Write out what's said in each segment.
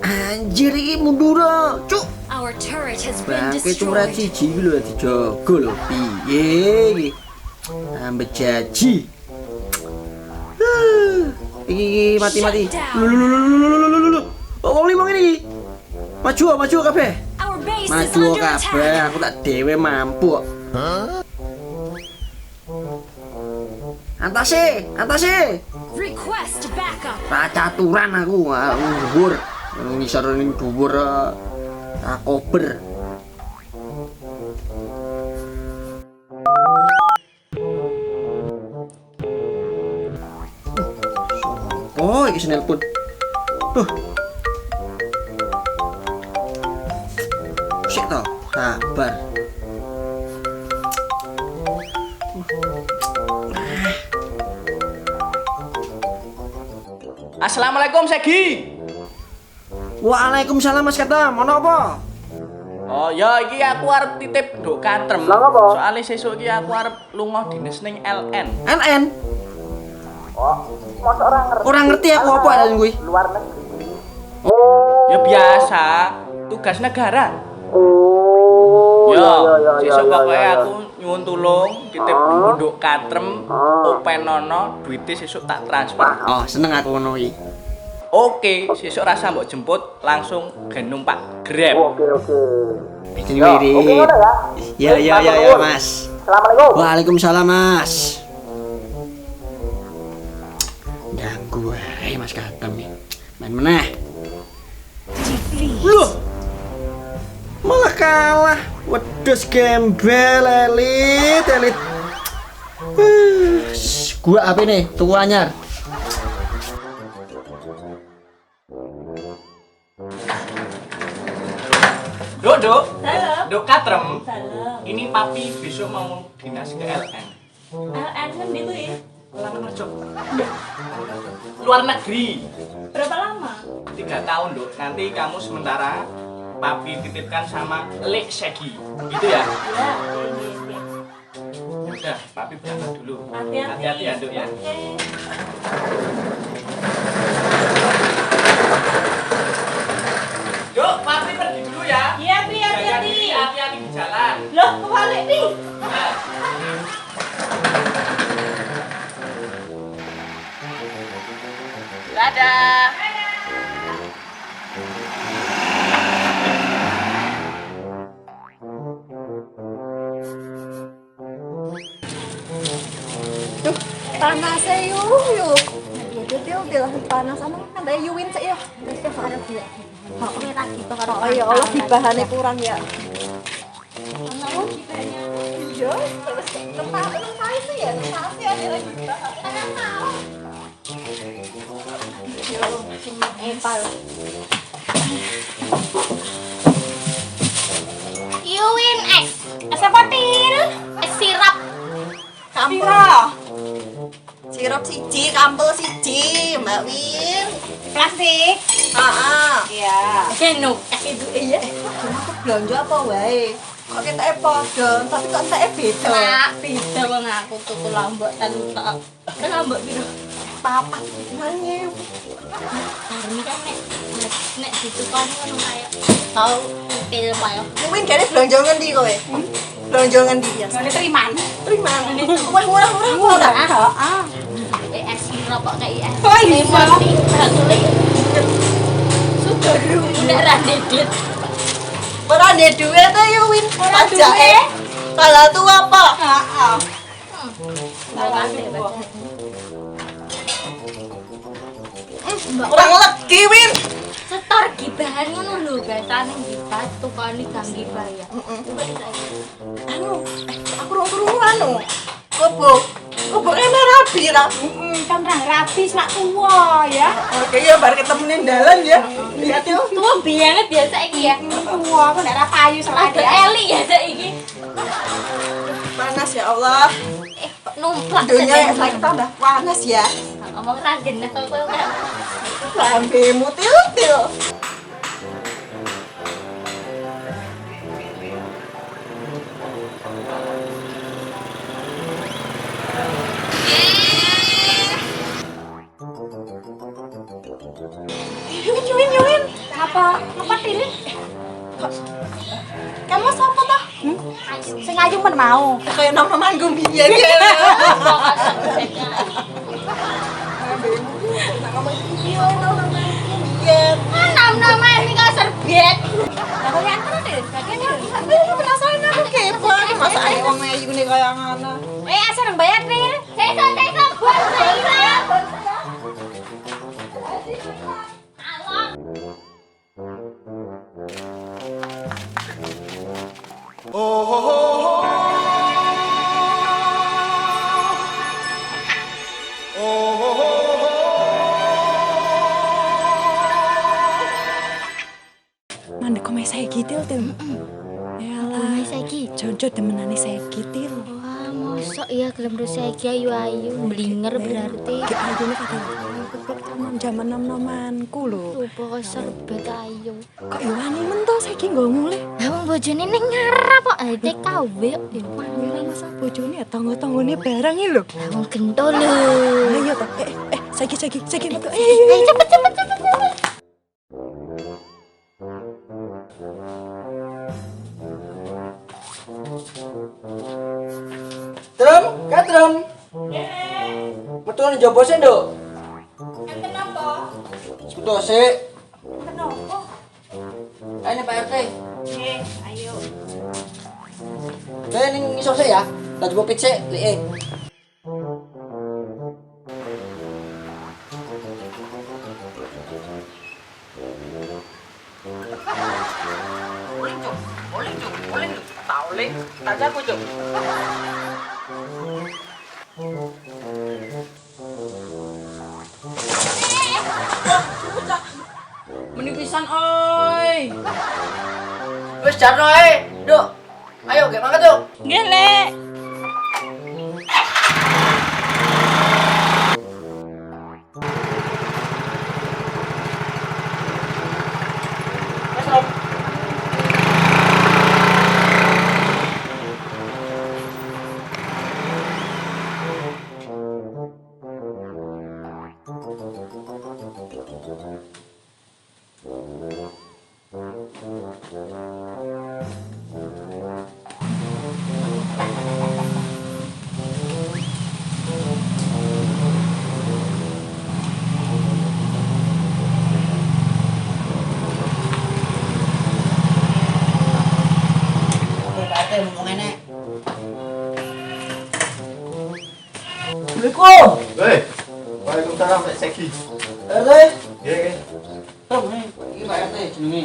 Anjir iki mundur, cuk. Our turret has been Bangke curhat destroyed. siji iki lho dijogo lho. Piye iki? Ambek jaji. Iki mati. Lho. Wong limo ngene iki. Maju kabeh. Our base is Maju under kabeh, attack. aku tak dhewe mampu kok. Antase. Request backup. Caturan aku, dhuwur. Ngisor ning dhuwur kober. Oh, iki nelpon. Sik to, sabar. Assalamualaikum Segi. Waalaikumsalam Mas Katam, ono apa? Oh ya iki aku arep titip nduk katrem. Soale sesuk iki aku arep lunga dinas ning LN. NN. Mosok Ora ngerti aku apa ya kuwi. luar negeri. Ya biasa, tugas negara. Ya, sesuk pokoke aku nyuwun tulung titip nduk katrem openono duite sesuk tak transfer. Oh, seneng aku ngono iki. Oke, sesuk rasa mbok jemput langsung gen numpak Grab. Bikin wirid. Ya, Mas. Assalamualaikum. Waalaikumsalam, Mas. Ganggu wae Mas Katam nih. Main meneh. Loh. Malah kalah. Wedhus gembel elit. Gua apa nih? Tuku anyar. Duk. Halo. Duk katrem. Salam. Ini papi besok mau dinas ke LN. LN kan itu ya. Lamaran kerja. Luar negeri. Berapa lama? 3 tahun, Duk. Nanti kamu sementara papi titipkan sama Lek Segi. Gitu ya? Ya. Udah, papi berangkat dulu. Hati-hati ya, Duk ya. Oke. Duk, papi pergi dulu ya. Iya, Pi, Jaga hati-hati. diri, hati-hati di jalan. Loh, kebalik, Pi. Nah. Dadah. Panasnya yuk. Dia panas sama kan ada yuwin sih ya. Terus ke sana dia. Oke lagi bakar. Oh ya Allah di bahannya kurang ya. Ana di bahannya. Iya, terus tempat itu ya, tempatnya ada lagi bahan. Yo, cuma empal. Yuwin es sepotil es sirap Kampel. Sirup siji, kampel siji, Mbak Win. plastik Heeh. ya genuk es itu Iya, aku belanja apa wae? Kok kita padha, tapi kok entek beda. lah beda wong aku tuku lombok tentok kan lombok piro Papat nangis. bareng kan nek ditukoni ngono kaya tau pil kaya Win kene belanja ngendi kowe? Belanja ngendi ya? ngene teriman Terima. Wah, murah. heeh es sirap kok kayak es Oh, iya. emosi bakule sudah udah radedit Ora ndek duit ta yo Win. Ora Pajake. duit. Tanggal tua apa? heeh Ora legi Win. setor gibahan ngono lho biasane gibah tukani gang gibah ya Anu, aku ora krungu anu. Kobok enak rabi ra. kan rabi sak tuwa ya Oke ya bar ketemu ning dalan ya. Lihat yo. tuwa banget ya saiki ya tuwa kok nek ra payu selada eli ya saiki Panas ya Allah. numplak Dunia saiki tambah panas ya. ngomong ra genah kok koyo Lambemu til. Apa? Apa ini? Kamu siapa toh? Sing ayu men mau. Kayak nom-noman gue biyen. Nom-noman ini kan serbet. Lah kalian kan deh, kalian penasaran aku kepo, masa ae wong ayu nih kaya ngono. Asal bayar nih. Sesa buat saya. Mandek kok saya gitil tuh. Yalah, Saiki. jojo temenane saya gitil. Wah, mosok ya gelem saiki ayu-ayu blinger berarti. Ki ayu nih kata teman zaman nom-nomanku lho. Rupa kok serbet ayu. Kok wani men to saiki nggo mulih. Lah wong bojone ning ngarep kok TKW kok ya Wani masa bojone ya tangga-tanggane barang iki lho. Lah wong gento lho. Ayo to. Saiki metu. Ayo cepet. Katrum. Metu ning jopo sik, Nduk. Kenapa? Sedo sik. Kenapa? Ayo Pak RT. Ayo. Saya ning ngisor sik ya. Tak coba pik sik, lek. Boleh, tak jago, Cuk. Menipisan oi. Wis jarno ae, Nduk. Ayo, gek mangkat yuk. Gelek. Wes, Rob. Assalamualaikum. Hei, waalaikumsalam Pak Seki. RT. Nggih, nggih. Tom, iki Pak RT jenenge.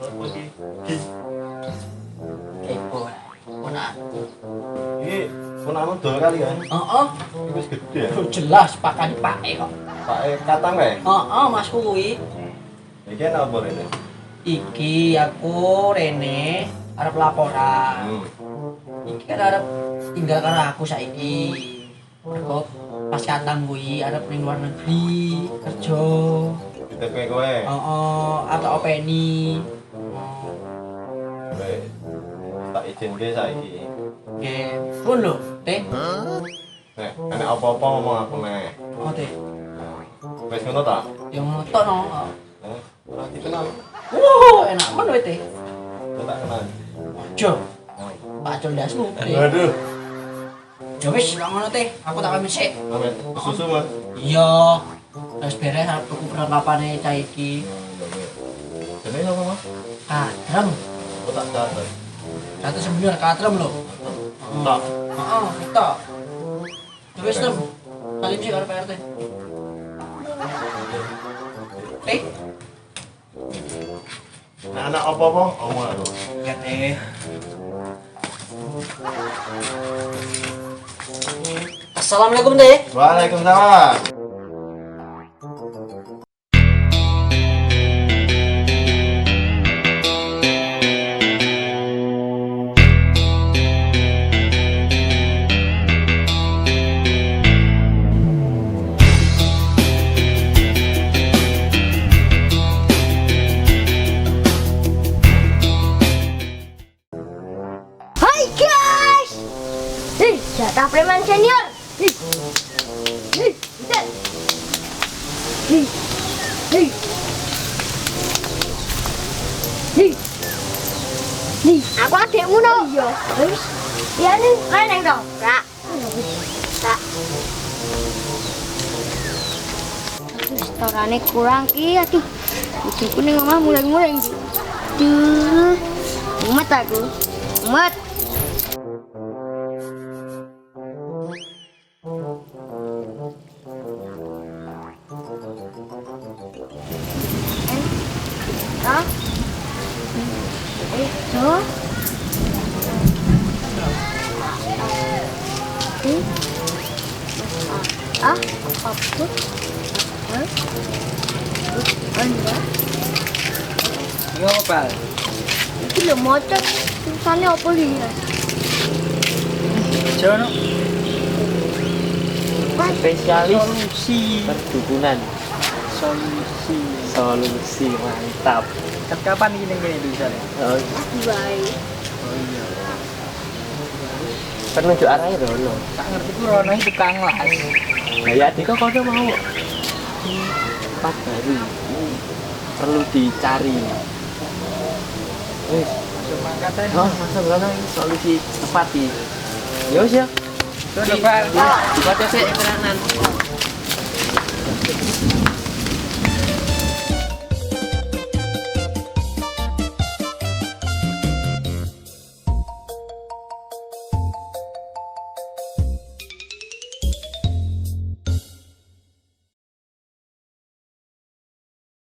Apa iki? Ki. Kepo. Ponak. Iki ponamu dol kali kan? Heeh. Iki wis gede ya. Jelas pakane pake kok. Pak Katang kae. Heeh, Masku kuwi. Iki ana apa rene? Iki aku Rene arep laporan. Iki kan arep tinggal karo aku saiki. Mergo pas katang kuwi arep ning luar negeri kerja. TP kowe. Heeh, atau openi. Baik. Tak izinke saiki. Nggih, pun lho, Teh. Nek ana apa-apa ngomong aku nek. Oh, Teh. Wis ngono ta? Yang ngotot no. Ora dikenal. Enak men kowe, Teh. Kok tak kenal. Jo. Pak Coldasmu. Teh. Waduh. Ya wis, lak ngono, Teh. Aku tak pamit sik. Amin. Susu, Mas. Iya. Wis beres arep tuku perlengkapane cah iki. Jenenge apa, Mas? Katrem. Kok tak catet. Satu sebenar katrem lho. Tak. Heeh, kita. Ya wis, Tem. Salim sik karo Pak RT. Teh. Nek ana apa-apa ngomong aku. Ya, Teh. Assalamualaikum, Teh. Waalaikumsalam. Hai guys. Jatah preman senior. Nih, aku adekmu no. Iya. Wis. Iya nih, neng dong. Kak. Kak. Restorannya kurang ki, aduh. Ibuku nih ngomong mulai-mulai iki. Duh. Mumet aku. Mumet. Hah? Itu? Ah, apa tuh? Hah? Anda? Yo Bal. Iki lho maca tulisane apa iki? Jono. Spesialis Solusi. perdukunan. Solusi mantap. Kapan ini gini tulisannya? Oh, Bae. penunjuk arahnya Rono. Tak ngerti ku Rono itu tukang las. Nah ya adik kok mau tempat baru ini perlu dicari. Wis, Semangat aja. oh masa Rono ini solusi tepat di. Ya wis ya. Tuh, Bal. Dibaca sih tenanan.